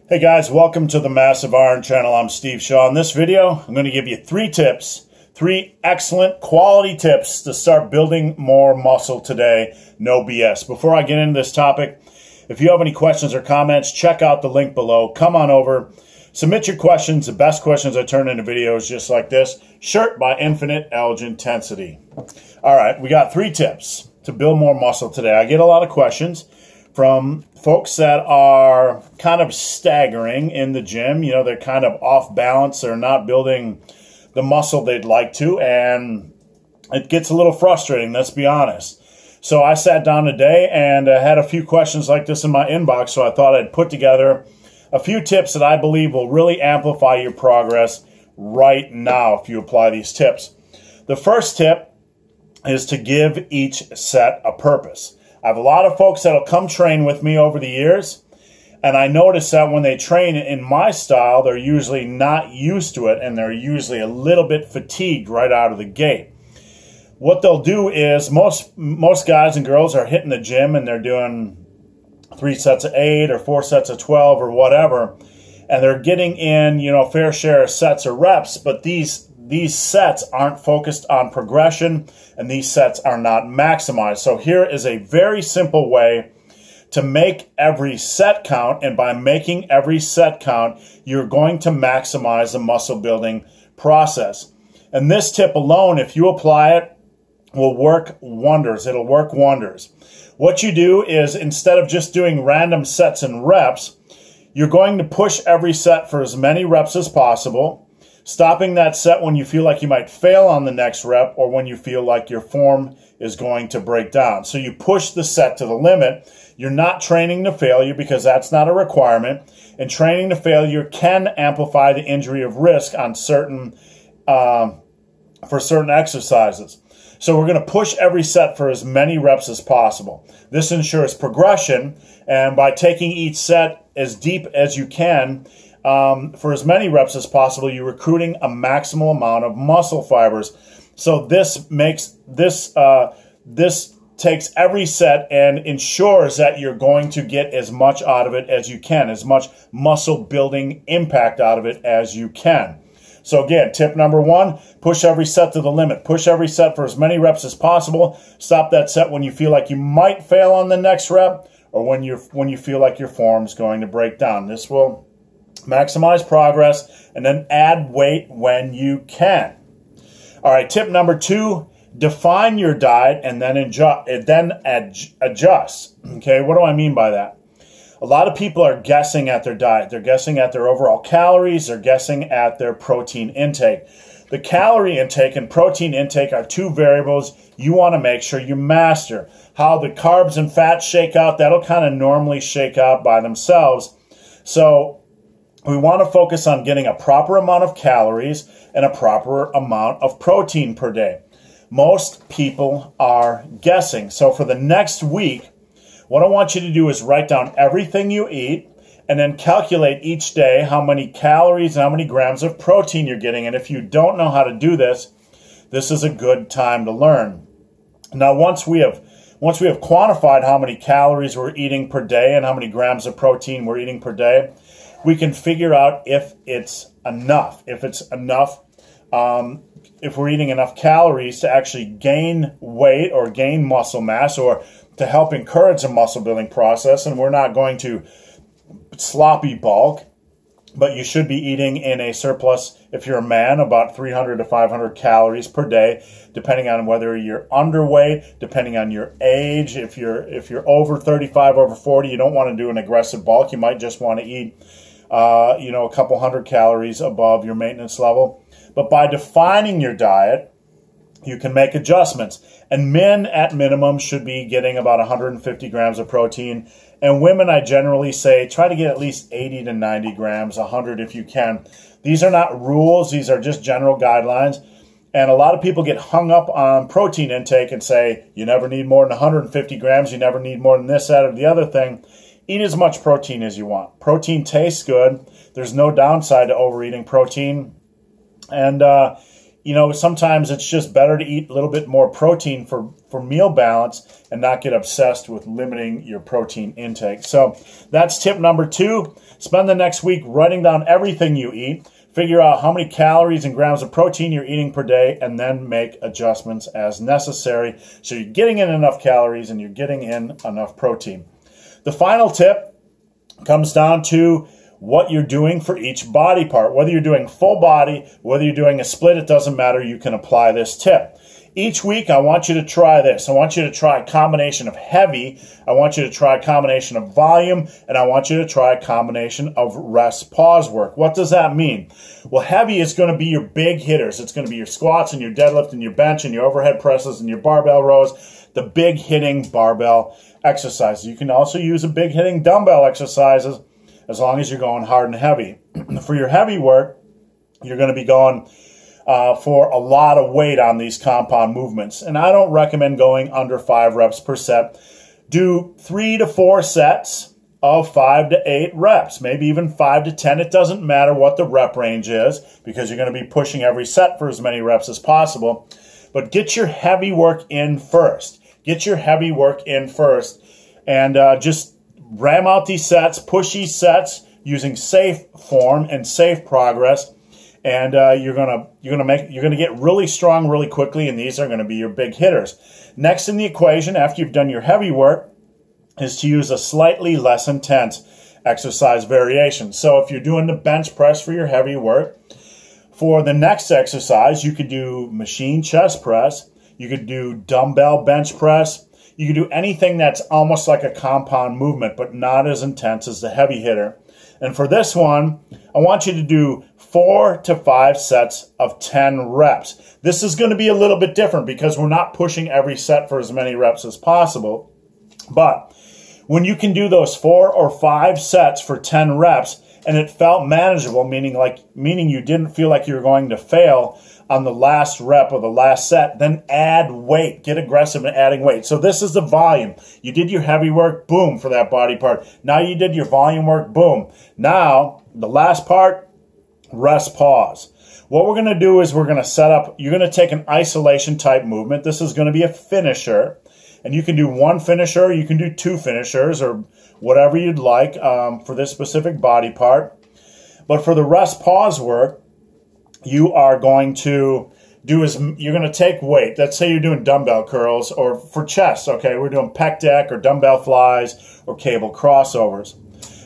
Hey guys, welcome to the Massive Iron Channel. I'm Steve Shaw. In this video, I'm going to give you 3 tips, 3 excellent quality tips to start building more muscle today. No BS. Before I get into this topic, if you have any questions or comments, check out the link below. Come on over, submit your questions. The best questions I turn into videos just like this. Shirt by Infinite Edge Intensity. All right, we got 3 tips to build more muscle today. I get a lot of questions from folks that are kind of staggering in the gym. You know, they're kind of off balance. They're not building the muscle they'd like to, and it gets a little frustrating, let's be honest. So I sat down today and had a few questions like this in my inbox, so I thought I'd put together a few tips that I believe will really amplify your progress right now if you apply these tips. The first tip is to give each set a purpose. I have a lot of folks that'll come train with me over the years, and I notice that when they train in my style, they're usually not used to it, and they're usually a little bit fatigued right out of the gate. What they'll do is most guys and girls are hitting the gym and they're doing 3 sets of 8 or 4 sets of 12 or whatever, and they're getting in, you know, fair share of sets or reps, but these sets aren't focused on progression, and these sets are not maximized. So here is a very simple way to make every set count, and by making every set count, you're going to maximize the muscle building process. And this tip alone, if you apply it, will work wonders. It'll work wonders. What you do is, instead of just doing random sets and reps, you're going to push every set for as many reps as possible, stopping that set when you feel like you might fail on the next rep or when you feel like your form is going to break down. So you push the set to the limit. You're not training to failure because that's not a requirement. And training to failure can amplify the injury of risk on for certain exercises. So we're going to push every set for as many reps as possible. This ensures progression, and by taking each set as deep as you can, for as many reps as possible, you're recruiting a maximal amount of muscle fibers. So this takes every set and ensures that you're going to get as much out of it as you can, as much muscle building impact out of it as you can. So again, tip number 1, push every set to the limit. Push every set for as many reps as possible. Stop that set when you feel like you might fail on the next rep, or when you feel like your form's going to break down. This will maximize progress, and then add weight when you can. All right, tip number 2, define your diet and then adjust. Okay, what do I mean by that? A lot of people are guessing at their diet. They're guessing at their overall calories. They're guessing at their protein intake. The calorie intake and protein intake are 2 variables you want to make sure you master. How the carbs and fats shake out, that'll kind of normally shake out by themselves. So we want to focus on getting a proper amount of calories and a proper amount of protein per day. Most people are guessing. So for the next week, what I want you to do is write down everything you eat and then calculate each day how many calories and how many grams of protein you're getting. And if you don't know how to do this, this is a good time to learn. Now, once we have quantified how many calories we're eating per day and how many grams of protein we're eating per day, we can figure out if it's enough. If it's enough, if we're eating enough calories to actually gain weight or gain muscle mass, or to help encourage a muscle building process. And we're not going to sloppy bulk, but you should be eating in a surplus, if you're a man, about 300 to 500 calories per day, depending on whether you're underweight, depending on your age. If you're over 35, over 40, you don't want to do an aggressive bulk. You might just want to eat a couple hundred calories above your maintenance level. But by defining your diet, you can make adjustments. And men at minimum should be getting about 150 grams of protein. And women, I generally say, try to get at least 80 to 90 grams, 100 if you can. These are not rules. These are just general guidelines. And a lot of people get hung up on protein intake and say, you never need more than 150 grams. You never need more than this, that, or the other thing. Eat as much protein as you want. Protein tastes good. There's no downside to overeating protein. And you know, sometimes it's just better to eat a little bit more protein for meal balance and not get obsessed with limiting your protein intake. So that's tip number 2. Spend the next week writing down everything you eat. Figure out how many calories and grams of protein you're eating per day, and then make adjustments as necessary so you're getting in enough calories and you're getting in enough protein. The final tip comes down to what you're doing for each body part. Whether you're doing full body, whether you're doing a split, it doesn't matter. You can apply this tip. Each week, I want you to try this. I want you to try a combination of heavy, I want you to try a combination of volume, and I want you to try a combination of rest pause work. What does that mean? Well, heavy is going to be your big hitters. It's going to be your squats and your deadlift and your bench and your overhead presses and your barbell rows, the big hitting barbell exercises. You can also use a big hitting dumbbell exercises as long as you're going hard and heavy. For your heavy work, you're going to be going for a lot of weight on these compound movements. And I don't recommend going under 5 reps per set. Do 3 to 4 sets of 5 to 8 reps, maybe even 5 to 10. It doesn't matter what the rep range is because you're going to be pushing every set for as many reps as possible. But get your heavy work in first. Get your heavy work in first and just ram out these sets, push these sets using safe form and safe progress, and you're gonna get really strong really quickly, and these are going to be your big hitters. Next in the equation, after you've done your heavy work, is to use a slightly less intense exercise variation. So if you're doing the bench press for your heavy work, for the next exercise, you could do machine chest press, you could do dumbbell bench press, you can do anything that's almost like a compound movement, but not as intense as the heavy hitter. And for this one, I want you to do 4 to 5 sets of 10 reps. This is going to be a little bit different because we're not pushing every set for as many reps as possible. But when you can do those 4 or 5 sets for 10 reps, and it felt manageable, meaning you didn't feel like you were going to fail on the last rep or the last set, then add weight. Get aggressive in adding weight. So this is the volume. You did your heavy work, boom, for that body part. Now you did your volume work, boom. Now, the last part, rest pause. What we're going to do is we're going to set up, you're going to take an isolation type movement. This is going to be a finisher. And you can do 1 finisher, you can do 2 finishers, or whatever you'd like for this specific body part. But for the rest pause work, you are going to you're going to take weight. Let's say you're doing dumbbell curls, or for chest, okay, we're doing pec deck or dumbbell flies or cable crossovers.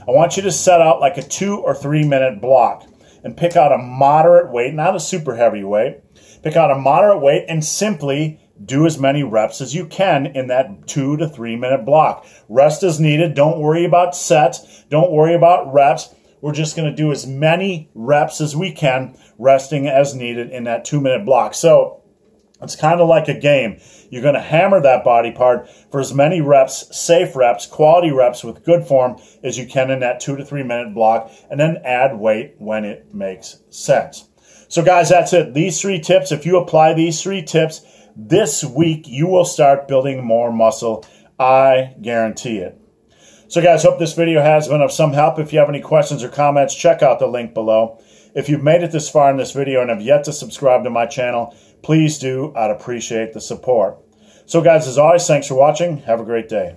I want you to set out like a 2 or 3 minute block and pick out a moderate weight, not a super heavy weight. Pick out a moderate weight and simply do as many reps as you can in that 2 to 3 minute block. Rest is needed. Don't worry about sets. Don't worry about reps. We're just going to do as many reps as we can, resting as needed in that 2 minute block. So it's kind of like a game. You're going to hammer that body part for as many reps, safe reps, quality reps with good form as you can in that 2 to 3 minute block, and then add weight when it makes sense. So guys, that's it. These 3 tips, if you apply these 3 tips this week, you will start building more muscle. I guarantee it. So guys, hope this video has been of some help. If you have any questions or comments, check out the link below. If you've made it this far in this video and have yet to subscribe to my channel, please do. I'd appreciate the support. So guys, as always, thanks for watching. Have a great day.